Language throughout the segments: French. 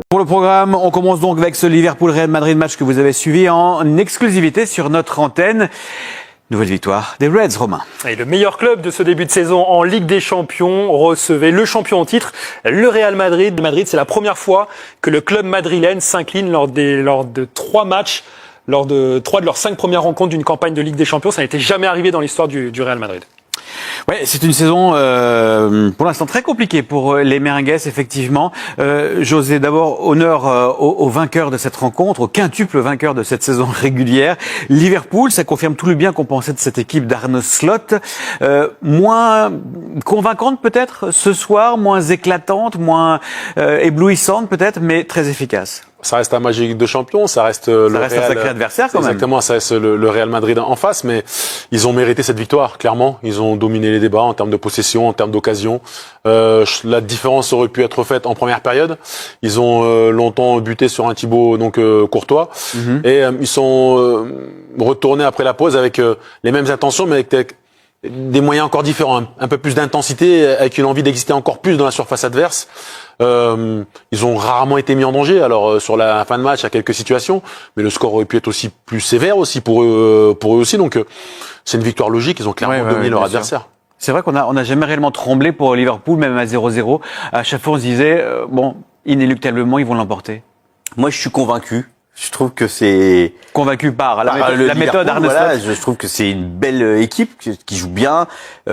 Pour le programme, on commence donc avec ce Liverpool-Real Madrid match que vous avez suivi en exclusivité sur notre antenne. Nouvelle victoire des Reds, Romain. Et le meilleur club de ce début de saison en Ligue des Champions recevait le champion en titre, le Real Madrid. Le Madrid, c'est la première fois que le club madrilène s'incline lors de 3 matchs, lors de 3 de leurs 5 premières rencontres d'une campagne de Ligue des Champions. Ça n'était jamais arrivé dans l'histoire du Real Madrid. Ouais, c'est une saison pour l'instant très compliquée pour les Merengues, effectivement. José, d'abord honneur au vainqueur de cette rencontre, au quintuple vainqueur de cette saison régulière. Liverpool, ça confirme tout le bien qu'on pensait de cette équipe d'Arne Slot. Moins convaincante peut-être ce soir, moins éclatante, moins éblouissante peut-être, mais très efficace. Ça reste un match de Ligue des Champions, ça reste un sacré adversaire quand même. Exactement, ça reste le Real Madrid en face, mais ils ont mérité cette victoire, clairement. Ils ont dominé les débats en termes de possession, en termes d'occasion. La différence aurait pu être faite en première période. Ils ont longtemps buté sur un Thibaut Courtois, et ils sont retournés après la pause avec les mêmes intentions, mais avec des moyens encore différents, un peu plus d'intensité, avec une envie d'exister encore plus dans la surface adverse. Ils ont rarement été mis en danger. Alors sur la fin de match, il y a quelques situations, mais le score aurait pu être aussi plus sévère aussi pour eux aussi. Donc c'est une victoire logique. Ils ont clairement dominé leur adversaire. C'est vrai qu'on n'a jamais réellement tremblé pour Liverpool, même à 0-0. À chaque fois, on se disait bon, inéluctablement, ils vont l'emporter. Moi, je suis convaincu. Je trouve que c'est convaincu par la méthode Arne Slot. Voilà, je trouve que c'est une belle équipe qui joue bien,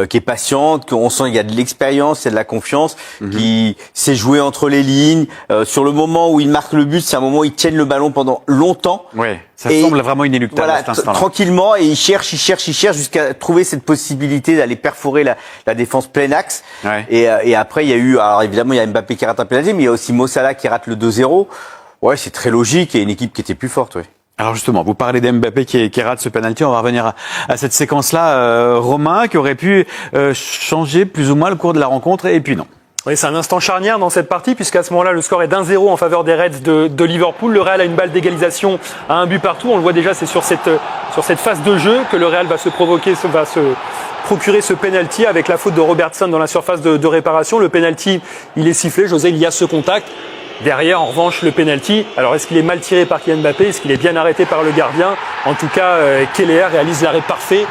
qui est patiente, qu'on sent il y a de l'expérience, il y a de la confiance, qui sait jouer entre les lignes. Sur le moment où ils marquent le but, c'est un moment où ils tiennent le ballon pendant longtemps. Ouais, ça semble vraiment inéluctable voilà, à cet instant-là. Tranquillement, et ils cherchent jusqu'à trouver cette possibilité d'aller perforer la défense plein axe. Ouais. Et après, il y a eu, alors évidemment, il y a Mbappé qui rate un pénalty, mais il y a aussi Mo Salah qui rate le 2-0. Ouais, c'est très logique et une équipe qui était plus forte, oui. Alors justement, vous parlez d'Mbappé qui rate ce penalty, on va revenir à cette séquence-là, Romain, qui aurait pu changer plus ou moins le cours de la rencontre, et puis non. Oui, c'est un instant charnière dans cette partie, puisqu'à ce moment-là, le score est d'1-0 en faveur des Reds de Liverpool. Le Real a une balle d'égalisation à un but partout. On le voit déjà, c'est sur cette phase de jeu que le Real va se procurer ce penalty avec la faute de Robertson dans la surface de réparation. Le penalty, il est sifflé. José, il y a ce contact. Derrière, en revanche, le penalty. Alors, est-ce qu'il est mal tiré par Kylian Mbappé? Est-ce qu'il est bien arrêté par le gardien? En tout cas, Keller réalise l'arrêt parfait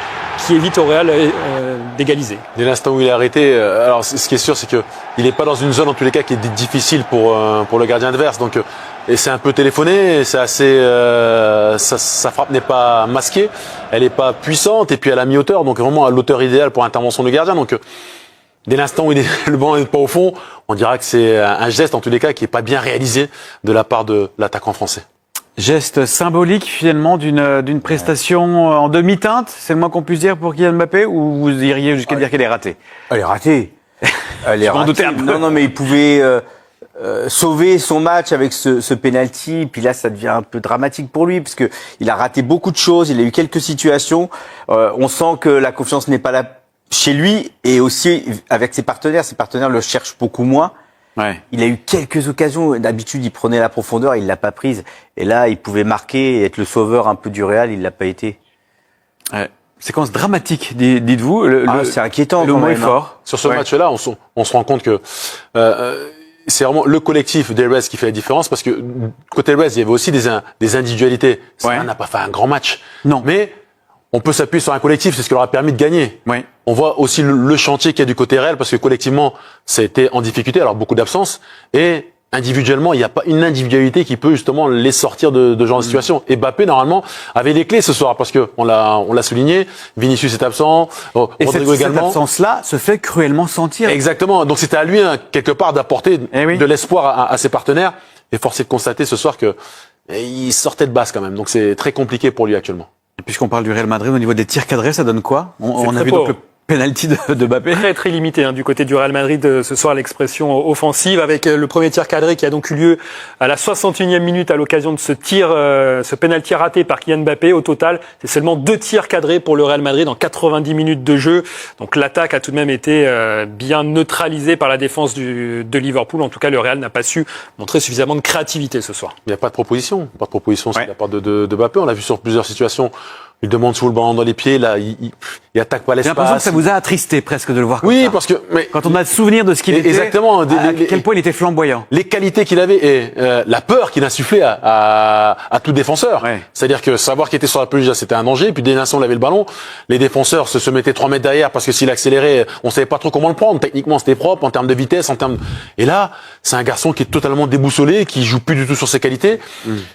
qui évite au Real d'égaliser. Dès l'instant où il est arrêté, alors ce qui est sûr, c'est que il n'est pas dans une zone en tous les cas qui est difficile pour le gardien adverse. Donc, et c'est un peu téléphoné. C'est assez, sa frappe n'est pas masquée, elle n'est pas puissante, et puis elle a mi-hauteur, donc vraiment à l'auteur idéale pour l'intervention du gardien. Donc dès l'instant où le ballon n'est pas au fond, on dira que c'est un geste, en tous les cas, qui n'est pas bien réalisé de la part de l'attaquant français. Geste symbolique, finalement, d'une prestation en demi-teinte, c'est le moins qu'on puisse dire pour Kylian Mbappé, ou vous iriez jusqu'à dire qu'elle est ratée? Elle est ratée. Elle est ratée. Un peu. Non, mais il pouvait sauver son match avec ce penalty, puis là, ça devient un peu dramatique pour lui, parce que il a raté beaucoup de choses, il a eu quelques situations. On sent que la confiance n'est pas là chez lui, et aussi avec ses partenaires le cherchent beaucoup moins. Ouais. Il a eu quelques occasions, d'habitude il prenait la profondeur, il l'a pas prise, et là il pouvait marquer et être le sauveur un peu du Real, il l'a pas été. Ouais. Séquence dramatique, dites-vous. C'est inquiétant. Le mot est fort. Sur ce match-là, on se rend compte que c'est vraiment le collectif des Reds qui fait la différence, parce que côté Reds, il y avait aussi des individualités. Ça n'a pas fait un grand match. Non. Mais on peut s'appuyer sur un collectif, c'est ce qui leur a permis de gagner. Oui. On voit aussi le chantier qu'il y a du côté Real, parce que collectivement, ça a été en difficulté, alors beaucoup d'absences, et individuellement, il n'y a pas une individualité qui peut justement les sortir de ce genre de situation. Et Mbappé, normalement, avait les clés ce soir, parce que on l'a souligné, Vinicius est absent, Rodrigo également. Cette absence-là se fait cruellement sentir. Exactement. Donc c'était à lui, quelque part, d'apporter de l'espoir à ses partenaires, et force est de constater ce soir que il sortait de base quand même. Donc c'est très compliqué pour lui actuellement. Et puisqu'on parle du Real Madrid, au niveau des tirs cadrés, ça donne quoi? On a vu donc le penalty de Mbappé. Très limité du côté du Real Madrid ce soir, l'expression offensive, avec le premier tir cadré qui a donc eu lieu à la 61e minute à l'occasion de ce penalty raté par Kylian Mbappé. Au total, c'est seulement 2 tirs cadrés pour le Real Madrid en 90 minutes de jeu. Donc l'attaque a tout de même été bien neutralisée par la défense de Liverpool. En tout cas, le Real n'a pas su montrer suffisamment de créativité ce soir. Il n'y a pas de proposition. Pas de proposition de la part de Mbappé. On l'a vu sur plusieurs situations. Il demande sous le ballon dans les pieds, là, il attaque pas l'espace. J'ai l'impression que ça vous a attristé presque de le voir comme Oui, ça. parce que mais Quand on a le souvenir de ce qu'il était, exactement, à quel point il était flamboyant. les qualités qu'il avait et la peur qu'il insufflait à tout défenseur. Ouais. C'est-à-dire que savoir qu'il était sur la pelouse, c'était un danger. Puis dès l'instant où il avait le ballon, les défenseurs se mettaient 3 mètres derrière parce que s'il accélérait, on savait pas trop comment le prendre. Techniquement, c'était propre en termes de vitesse, en termes. Et là, c'est un garçon qui est totalement déboussolé, qui joue plus du tout sur ses qualités,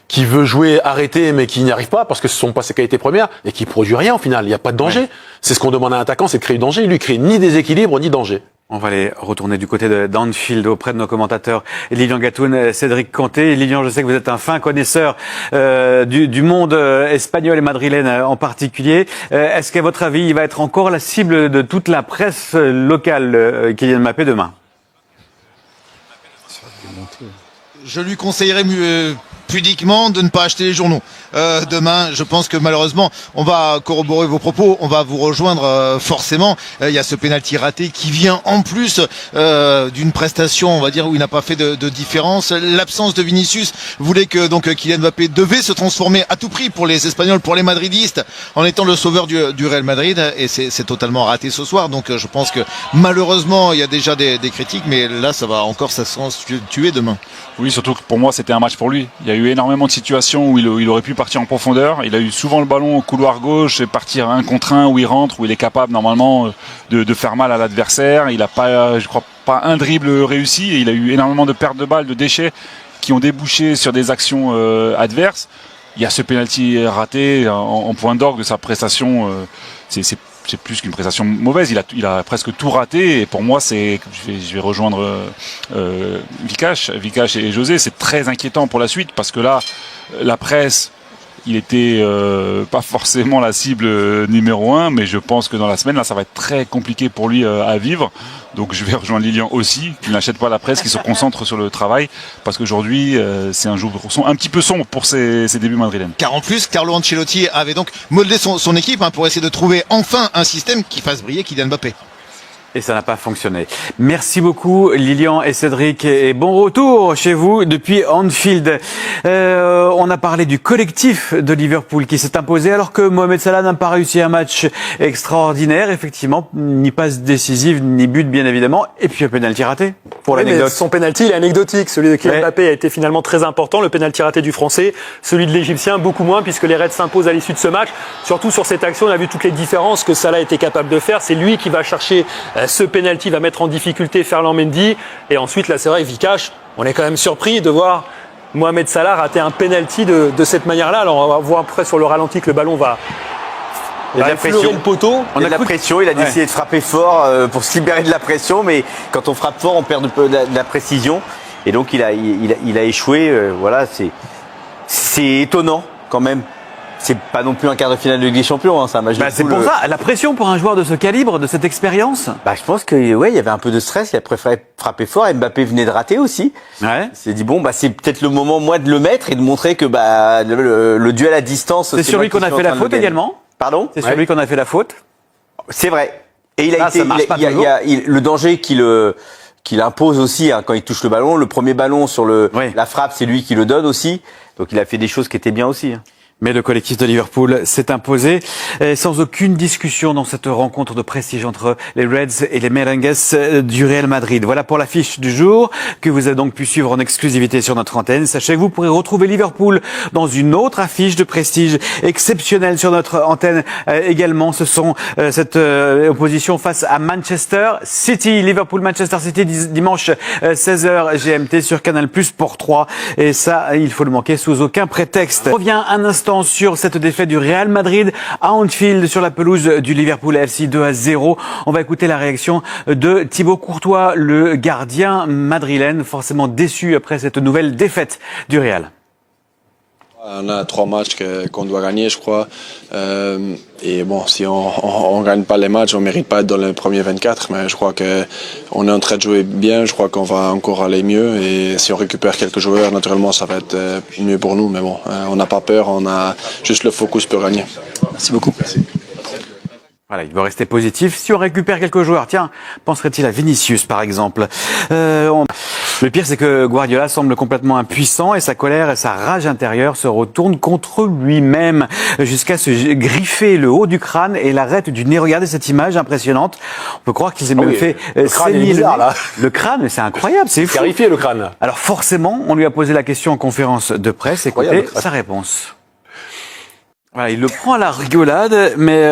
qui veut jouer arrêté mais qui n'y arrive pas parce que ce sont pas ses qualités premières et qui produit rien au final. Il n'y a pas de danger. Ouais. C'est ce qu'on demande à un attaquant, c'est de créer du danger. Il lui crée ni déséquilibre ni danger. On va aller retourner du côté d'Anfield auprès de nos commentateurs Lilian Gatoun, Cédric Kanté. Lilian, je sais que vous êtes un fin connaisseur du monde espagnol et madrilène en particulier. Est-ce qu'à votre avis, il va être encore la cible de toute la presse locale, Kylian Mbappé, demain? Je lui conseillerais pudiquement de ne pas acheter les journaux. Demain, je pense que malheureusement, on va corroborer vos propos, on va vous rejoindre forcément. Il y a ce pénalty raté qui vient en plus d'une prestation, on va dire, où il n'a pas fait de différence. L'absence de Vinicius voulait que donc Kylian Mbappé devait se transformer à tout prix pour les Espagnols, pour les Madridistes, en étant le sauveur du Real Madrid, et c'est totalement raté ce soir. Donc je pense que malheureusement, il y a déjà des critiques, mais là, ça va encore s'accentuer demain. Oui, surtout que pour moi, c'était un match pour lui. Il y a eu énormément de situations où il aurait pu partir en profondeur. Il a eu souvent le ballon au couloir gauche et partir 1 contre 1 où il rentre, où il est capable normalement de faire mal à l'adversaire. Il n'a pas, je crois, pas un dribble réussi et il a eu énormément de pertes de balles, de déchets qui ont débouché sur des actions adverses. Il y a ce penalty raté en point d'orgue de sa prestation. C'est plus qu'une prestation mauvaise. Il a presque tout raté. Et pour moi, je vais rejoindre Vikash et José. C'est très inquiétant pour la suite parce que là, la presse, il était pas forcément la cible numéro 1, mais je pense que dans la semaine, là, ça va être très compliqué pour lui à vivre. Donc je vais rejoindre Lilian aussi, qui n'achète pas la presse, qui se concentre sur le travail, parce qu'aujourd'hui, c'est un jour un petit peu sombre pour ses débuts madrilènes. Car en plus, Carlo Ancelotti avait donc modelé son équipe pour essayer de trouver enfin un système qui fasse briller Kylian Mbappé. Et ça n'a pas fonctionné. Merci beaucoup Lilian et Cédric et bon retour chez vous depuis Anfield. On a parlé du collectif de Liverpool qui s'est imposé alors que Mohamed Salah n'a pas réussi un match extraordinaire, effectivement, ni passe décisive ni but bien évidemment, et puis un penalty raté pour l'anecdote. Son penalty il est anecdotique, celui de Kylian Mbappé a été finalement très important, le penalty raté du Français, celui de l'Égyptien beaucoup moins puisque les Reds s'imposent à l'issue de ce match. Surtout sur cette action, on a vu toutes les différences que Salah était capable de faire, c'est lui qui va chercher ce penalty, va mettre en difficulté Ferland Mendy. Et ensuite, là, c'est vrai, Vikash, on est quand même surpris de voir Mohamed Salah rater un penalty de cette manière-là. Alors, on va voir après sur le ralenti que le ballon va effleurer le poteau. On a de la pression, il a décidé de frapper fort pour se libérer de la pression, mais quand on frappe fort, on perd de la précision. Et donc, il a échoué. Voilà, c'est étonnant quand même. C'est pas non plus un quart de finale de Ligue des Champions, c'est un match de poule. C'est pour ça, la pression pour un joueur de ce calibre, de cette expérience. Je pense que il y avait un peu de stress, il a préféré frapper fort, et Mbappé venait de rater aussi. Ouais. Il s'est dit c'est peut-être le moment moi de le mettre et de montrer que le duel à distance. C'est sur lui qu'on a fait la faute également. Pardon ? C'est sur lui qu'on a fait la faute. C'est vrai. Et il a été, ça marche pas toujours. le danger qu'il impose aussi quand il touche le ballon. Le premier ballon sur la frappe, c'est lui qui le donne aussi. Donc il a fait des choses qui étaient bien aussi. Mais le collectif de Liverpool s'est imposé sans aucune discussion dans cette rencontre de prestige entre les Reds et les Merengues du Real Madrid. Voilà pour l'affiche du jour que vous avez donc pu suivre en exclusivité sur notre antenne. Sachez que vous pourrez retrouver Liverpool dans une autre affiche de prestige exceptionnelle sur notre antenne également. Ce sont cette opposition face à Manchester City. Liverpool-Manchester City dimanche 16h GMT sur Canal+ pour 3. Et ça, il faut le manquer sous aucun prétexte. On revient un instant sur cette défaite du Real Madrid à Anfield sur la pelouse du Liverpool FC 2-0. On va écouter la réaction de Thibaut Courtois, le gardien madrilène, forcément déçu après cette nouvelle défaite du Real. On a 3 matchs qu'on doit gagner, je crois. Et bon, si on gagne pas les matchs, on mérite pas d'être dans le premier 24. Mais je crois qu'on est en train de jouer bien. Je crois qu'on va encore aller mieux. Et si on récupère quelques joueurs, naturellement, ça va être mieux pour nous. Mais bon, on n'a pas peur. On a juste le focus pour gagner. Merci beaucoup. Merci. Voilà, il veut rester positif. Si on récupère quelques joueurs, tiens, penserait-il à Vinicius par exemple. Le pire, c'est que Guardiola semble complètement impuissant et sa colère et sa rage intérieure se retournent contre lui-même jusqu'à se griffer le haut du crâne et l'arête du nez. Regardez cette image impressionnante. On peut croire qu'il s'est même fait le crâne, il est saigner bizarre, là. le crâne, mais c'est incroyable, c'est fou. Scarifié le crâne. Alors forcément, on lui a posé la question en conférence de presse. Écoutez Incroyable. sa réponse. Voilà, il le prend à la rigolade, mais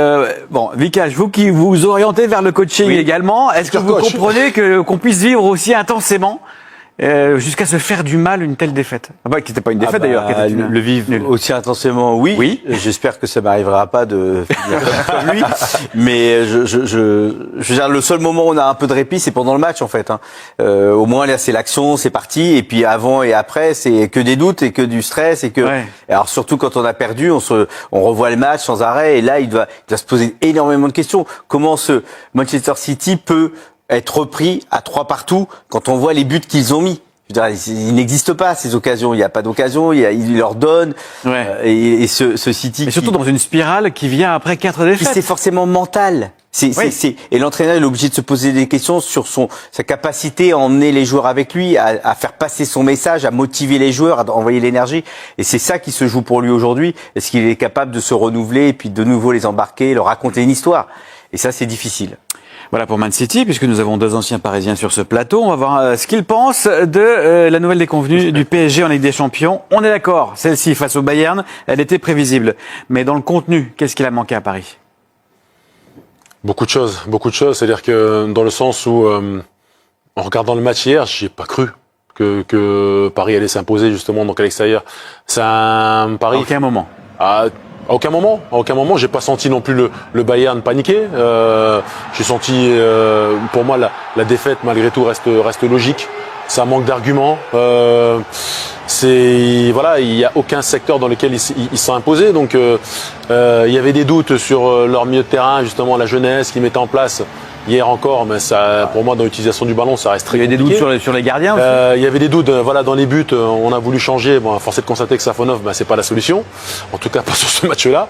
bon, Vikash, vous qui vous orientez vers le coaching également, est-ce que vous coach. comprenez qu'on puisse vivre aussi intensément jusqu'à se faire du mal une telle défaite? Ah bah, qui n'était pas une défaite d'ailleurs, qui était le vivre nul. aussi intensément, oui. Oui. J'espère que ça m'arrivera pas de finir comme lui. Mais je veux dire, le seul moment où on a un peu de répit, c'est pendant le match en fait. Hein. Au moins là, c'est l'action, c'est parti. Et puis avant et après, c'est que des doutes et que du stress et que. Ouais. Alors surtout quand on a perdu, on revoit le match sans arrêt. Et là, il doit se poser énormément de questions. Comment ce Manchester City peut être repris à 3 partout quand on voit les buts qu'ils ont mis? Je veux dire, il n'existe pas ces occasions. Il n'y a pas d'occasion. Il leur donne. Ouais. Et ce City. Et surtout dans une spirale qui vient après 4 Puis défaites. c'est forcément mental. Et l'entraîneur il est obligé de se poser des questions sur sa capacité à emmener les joueurs avec lui, à faire passer son message, à motiver les joueurs, à envoyer l'énergie. Et c'est ça qui se joue pour lui aujourd'hui. Est-ce qu'il est capable de se renouveler et puis de nouveau les embarquer, leur raconter une histoire? Et ça, c'est difficile. Voilà pour Man City, puisque nous avons 2 anciens Parisiens sur ce plateau. On va voir ce qu'ils pensent de la nouvelle déconvenue du PSG en Ligue des Champions. On est d'accord, celle-ci face au Bayern, elle était prévisible. Mais dans le contenu, qu'est-ce qu'il a manqué à Paris? Beaucoup de choses. C'est-à-dire que dans le sens où, en regardant le match hier, j'y ai pas cru que Paris allait s'imposer justement donc à l'extérieur. C'est un pari. À aucun moment. À aucun moment, j'ai pas senti non plus le Bayern paniquer. J'ai senti, pour moi, la défaite malgré tout reste logique. Ça manque d'arguments. Voilà, il y a aucun secteur dans lequel ils sont imposés. Donc, il y avait des doutes sur leur milieu de terrain, justement la jeunesse qu'ils mettaient en place hier encore. Mais ça, pour moi, dans l'utilisation du ballon, ça reste très compliqué. Il y avait des doutes sur les gardiens aussi. Il y avait des doutes, voilà, dans les buts. On a voulu changer. Bon, force est de constater que Safonov, c'est pas la solution. En tout cas, pas sur ce match-là.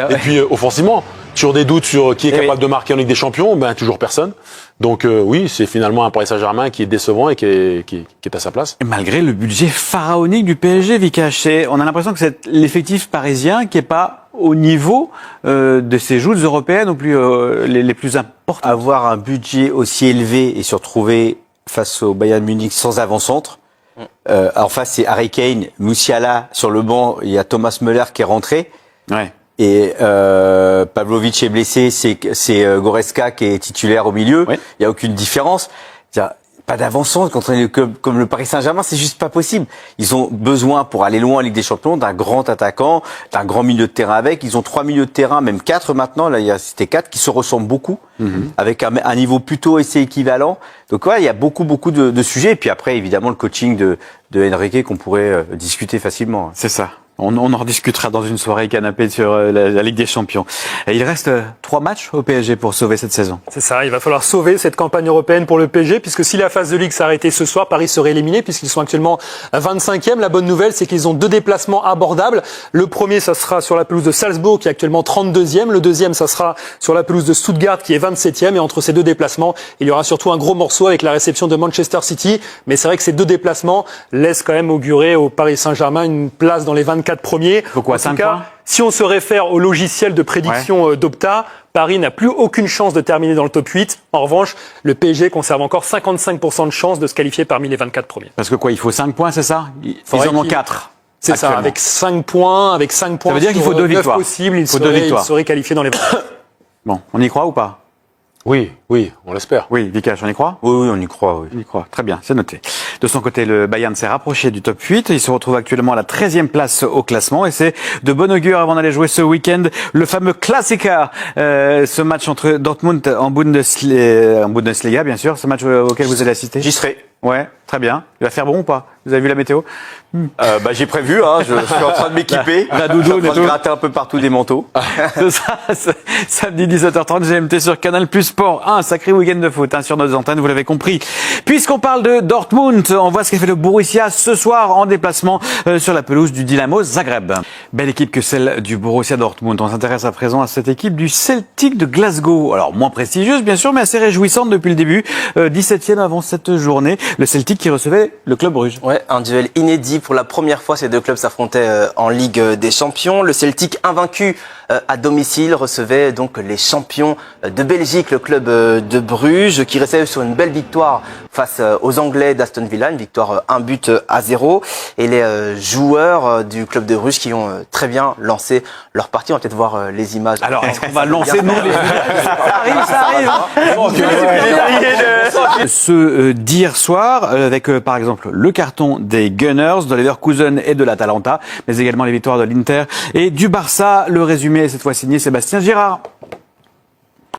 Et puis, offensivement, toujours des doutes sur qui est capable de marquer en Ligue des Champions. Toujours personne. Donc oui, c'est finalement un Paris Saint-Germain qui est décevant et qui est à sa place. Et malgré le budget pharaonique du PSG, Vikash, on a l'impression que c'est l'effectif parisien qui est pas au niveau de ces joutes européennes ou plus les plus importantes. Avoir un budget aussi élevé et se retrouver face au Bayern Munich sans avant-centre. En face, c'est Harry Kane, Musiala sur le banc. Il y a Thomas Müller qui est rentré. Ouais. Et Pavlovic est blessé, c'est Goretzka qui est titulaire au milieu. Oui. Il y a aucune différence. C'est-à-dire, pas d'avancement contre un club comme le Paris Saint-Germain, c'est juste pas possible. Ils ont besoin pour aller loin en Ligue des Champions d'un grand attaquant, d'un grand milieu de terrain avec. Ils ont 3 milieux de terrain, même 4 maintenant. Là, c'était 4 qui se ressemblent beaucoup, avec un niveau plutôt assez équivalent. Donc ouais, il y a beaucoup de sujets. Et puis après, évidemment, le coaching de Enrique qu'on pourrait discuter facilement. C'est ça. On en rediscutera dans une soirée canapé sur la Ligue des Champions. Et il reste 3 matchs au PSG pour sauver cette saison. C'est ça, il va falloir sauver cette campagne européenne pour le PSG, puisque si la phase de Ligue s'arrêtait ce soir, Paris serait éliminé, puisqu'ils sont actuellement 25e. La bonne nouvelle, c'est qu'ils ont 2 déplacements abordables. Le premier, ça sera sur la pelouse de Salzbourg, qui est actuellement 32e. Le deuxième, ça sera sur la pelouse de Stuttgart, qui est 27e. Et entre ces 2 déplacements, il y aura surtout un gros morceau avec la réception de Manchester City. Mais c'est vrai que ces 2 déplacements laissent quand même augurer au Paris Saint-Germain une place dans les 24 premiers. Pourquoi, en tout 5 cas, points si on se réfère au logiciel de prédiction d'Opta, Paris n'a plus aucune chance de terminer dans le top 8. En revanche, le PSG conserve encore 55% de chances de se qualifier parmi les 24 premiers. Parce que quoi, il faut 5 points, c'est ça? Ils en ont 4. C'est ça, avec 5 points, ça veut dire qu'il faut 2 victoires. Possibles, il serait qualifié dans les 24. Bon, on y croit ou pas? Oui, on l'espère. Oui, Vikash, on y croit? Oui, on y croit, oui. On y croit. Très bien, c'est noté. De son côté, le Bayern s'est rapproché du top 8. Il se retrouve actuellement à la 13e place au classement et c'est de bon augure avant d'aller jouer ce week-end le fameux Klassiker, ce match entre Dortmund en Bundesliga, bien sûr, ce match auquel vous allez assister. J'y serai. Ouais, très bien. Il va faire bon ou pas? Vous avez vu la météo? J'ai prévu, hein, je suis en train de m'équiper. La doudoune je suis en train et de tout. gratter un peu partout des manteaux. C'est ça, samedi 17h30, GMT sur Canal Plus Sport. Un sacré week-end de foot sur nos antennes, vous l'avez compris. Puisqu'on parle de Dortmund, on voit ce qu'a fait le Borussia ce soir en déplacement sur la pelouse du Dynamo Zagreb. Belle équipe que celle du Borussia Dortmund. On s'intéresse à présent à cette équipe du Celtic de Glasgow. Alors moins prestigieuse bien sûr, mais assez réjouissante depuis le début. 17e avant cette journée, le Celtic qui recevait le Club Bruges. Ouais, un duel inédit. Pour la première fois, ces deux clubs s'affrontaient en Ligue des Champions. Le Celtic, invaincu à domicile, recevait donc les champions de Belgique, le club de Bruges, qui restait sur une belle victoire face aux Anglais d'Aston Villa, une victoire 1-0. Et les joueurs du club de Bruges qui ont très bien lancé leur partie. On va peut-être voir les images. Alors, est-ce qu'on va lancer nous les... Ça arrive. Ce d'hier soir, avec par exemple le carton des Gunners, de Leverkusen et de l'Atalanta, mais également les victoires de l'Inter et du Barça. Le résumé est cette fois signé Sébastien Girard.